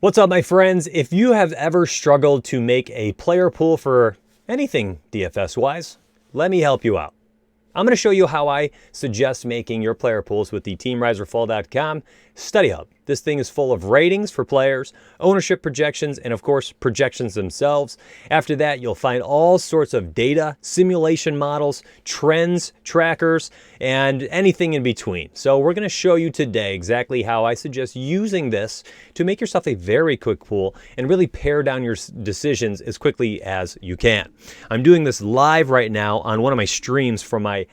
What's up, my friends? If you have ever struggled to make a player pool for anything DFS-wise, let me help you out. I'm going to show you how I suggest making your player pools with the teamriseorfall.com study hub. This thing is full of ratings for players, ownership projections, and of course, projections themselves. After that, you'll find all sorts of data, simulation models, trends, trackers, and anything in between. So we're going to show you today exactly how I suggest using this to make yourself a very quick pool and really pare down your decisions as quickly as you can. I'm doing this live right now on one of my streams from my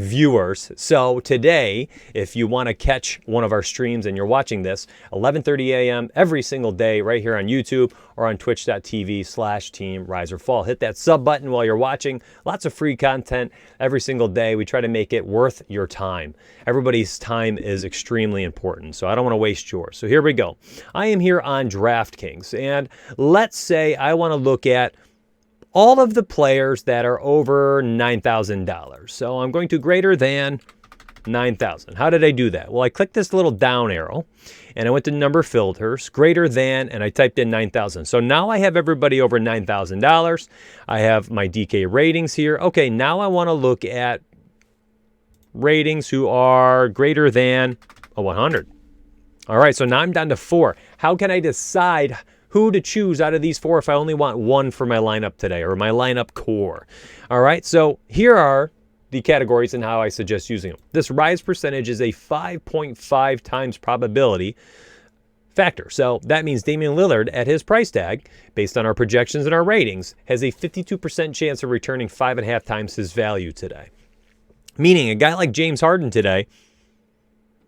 viewers. So today, if you want to catch one of our streams and you're watching this, 11:30 a.m. every single day right here on YouTube or on twitch.tv/teamriseorfall. Hit that sub button while you're watching. Lots of free content every single day. We try to make it worth your time. Everybody's time is extremely important, so I don't want to waste yours. So here we go. I am here on DraftKings, and let's say I want to look at all of the players that are over $9,000. So I'm going to greater than 9,000. How did I do that? Well, I clicked this little down arrow and I went to number filters, greater than, and I typed in 9,000. So now I have everybody over $9,000. I have my DK ratings here. Okay, now I want to look at ratings who are greater than 100. All right, so now I'm down to 4. How can I decide who to choose out of these 4 if I only want one for my lineup today or my lineup core? All right, so here are the categories and how I suggest using them. This rise percentage is a 5.5 times probability factor. So that means Damian Lillard at his price tag, based on our projections and our ratings, has a 52% chance of returning 5.5 times his value today. Meaning a guy like James Harden today,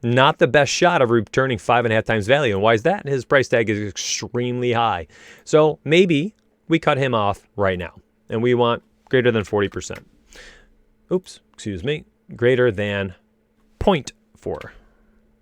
not the best shot of returning 5.5 times value. And why is that? His price tag is extremely high. So maybe we cut him off right now and we want greater than 40%. Oops, excuse me, greater than 0.4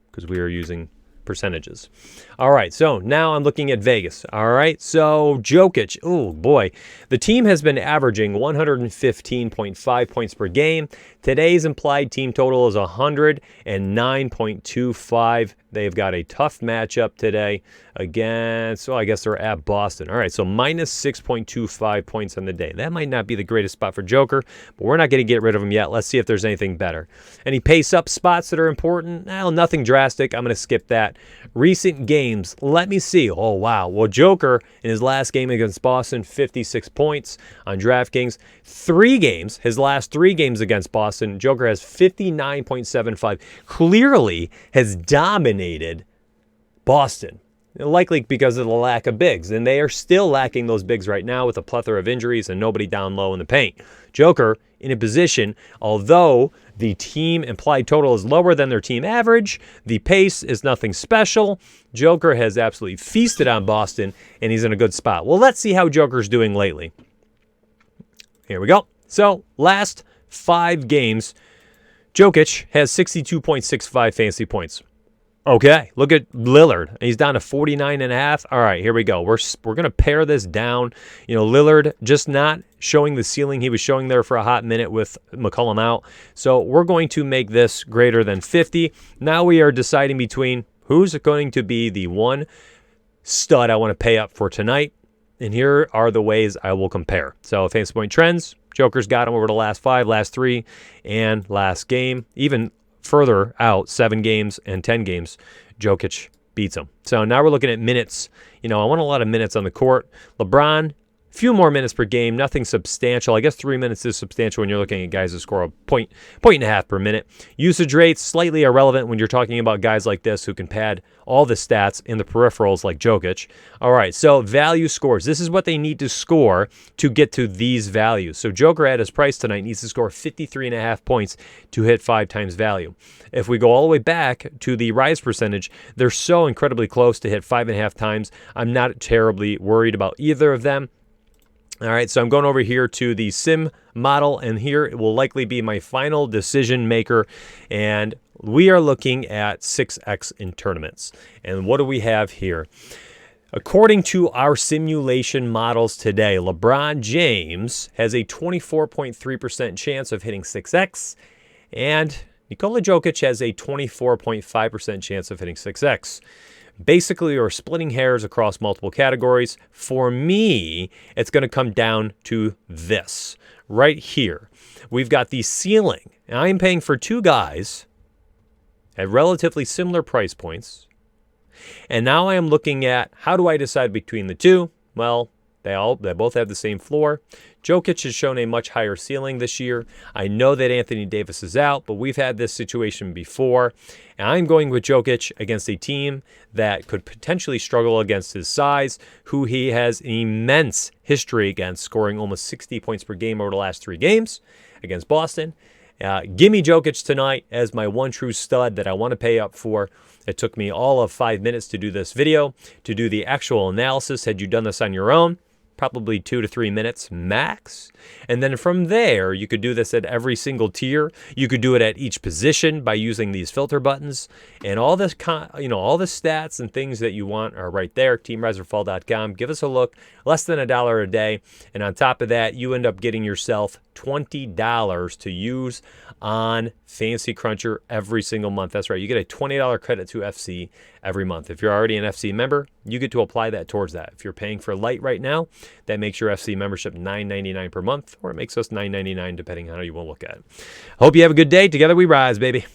because we are using percentages. All right, so now I'm looking at Vegas. All right, so Jokic, oh boy, the team has been averaging 115.5 points per game. Today's implied team total is 109.25. They've got a tough matchup today against, well, I guess they're at Boston. All right, so minus 6.25 points on the day. That might not be the greatest spot for Joker, but we're not going to get rid of him yet. Let's see if there's anything better. Any pace-up spots that are important? Well, nothing drastic. I'm going to skip that. Recent games, let me see. Oh, wow. Well, Joker in his last game against Boston, 56 points on DraftKings. 3 games, his last 3 games against Boston, Joker has 59.75. Clearly has dominated Boston, likely because of the lack of bigs. And they are still lacking those bigs right now with a plethora of injuries and nobody down low in the paint. Joker in a position, although the team implied total is lower than their team average, the pace is nothing special. Joker has absolutely feasted on Boston, and he's in a good spot. Well, let's see how Joker's doing lately. Here we go. So, last 5 games, Jokic has 62.65 fantasy points. Okay, look at Lillard. He's down to 49.5. All right, here we go. We're going to pare this down. You know, Lillard just not showing the ceiling he was showing there for a hot minute with McCollum out. So we're going to make this greater than 50. Now we are deciding between who's going to be the one stud I want to pay up for tonight. And here are the ways I will compare. So fantasy point trends, Joker's got him over the last 5, last 3, and last game. Even further out, 7 games and 10 games, Jokic beats him. So now we're looking at minutes. You know, I want a lot of minutes on the court. LeBron, few more minutes per game, nothing substantial. I guess 3 minutes is substantial when you're looking at guys that score a point and a half per minute. Usage rates, slightly irrelevant when you're talking about guys like this who can pad all the stats in the peripherals like Jokic. All right, so value scores. This is what they need to score to get to these values. So Joker at his price tonight needs to score 53.5 points to hit 5 times value. If we go all the way back to the rise percentage, they're so incredibly close to hit 5.5 times. I'm not terribly worried about either of them. All right, so I'm going over here to the sim model, and here it will likely be my final decision maker. And we are looking at 6x in tournaments. And what do we have here? According to our simulation models today, LeBron James has a 24.3% chance of hitting 6x, and Nikola Jokic has a 24.5% chance of hitting 6x. basically are splitting hairs across multiple categories. For me, it's going to come down to this right here. We've got the ceiling. And I am paying for two guys at relatively similar price points. And now I am looking at how do I decide between the two? Well, they both have the same floor. Jokic has shown a much higher ceiling this year. I know that Anthony Davis is out, but we've had this situation before. And I'm going with Jokic against a team that could potentially struggle against his size, who he has an immense history against, scoring almost 60 points per game over the last 3 games against Boston. Give me Jokic tonight as my one true stud that I want to pay up for. It took me all of 5 minutes to do this video, to do the actual analysis. Had you done this on your own, probably 2 to 3 minutes max. And then from there, you could do this at every single tier. You could do it at each position by using these filter buttons. And all this, all the stats and things that you want are right there. teamriseorfall.com. Give us a look. Less than $1 a day. And on top of that, you end up getting yourself $20 to use on Fantasy Cruncher every single month. That's right. You get a $20 credit to FC every month. If you're already an FC member, you get to apply that towards that. If you're paying for Lite right now, that makes your FC membership $9.99 per month, or it makes us $9.99 depending on how you want to look at it. Hope you have a good day. Together we rise, baby.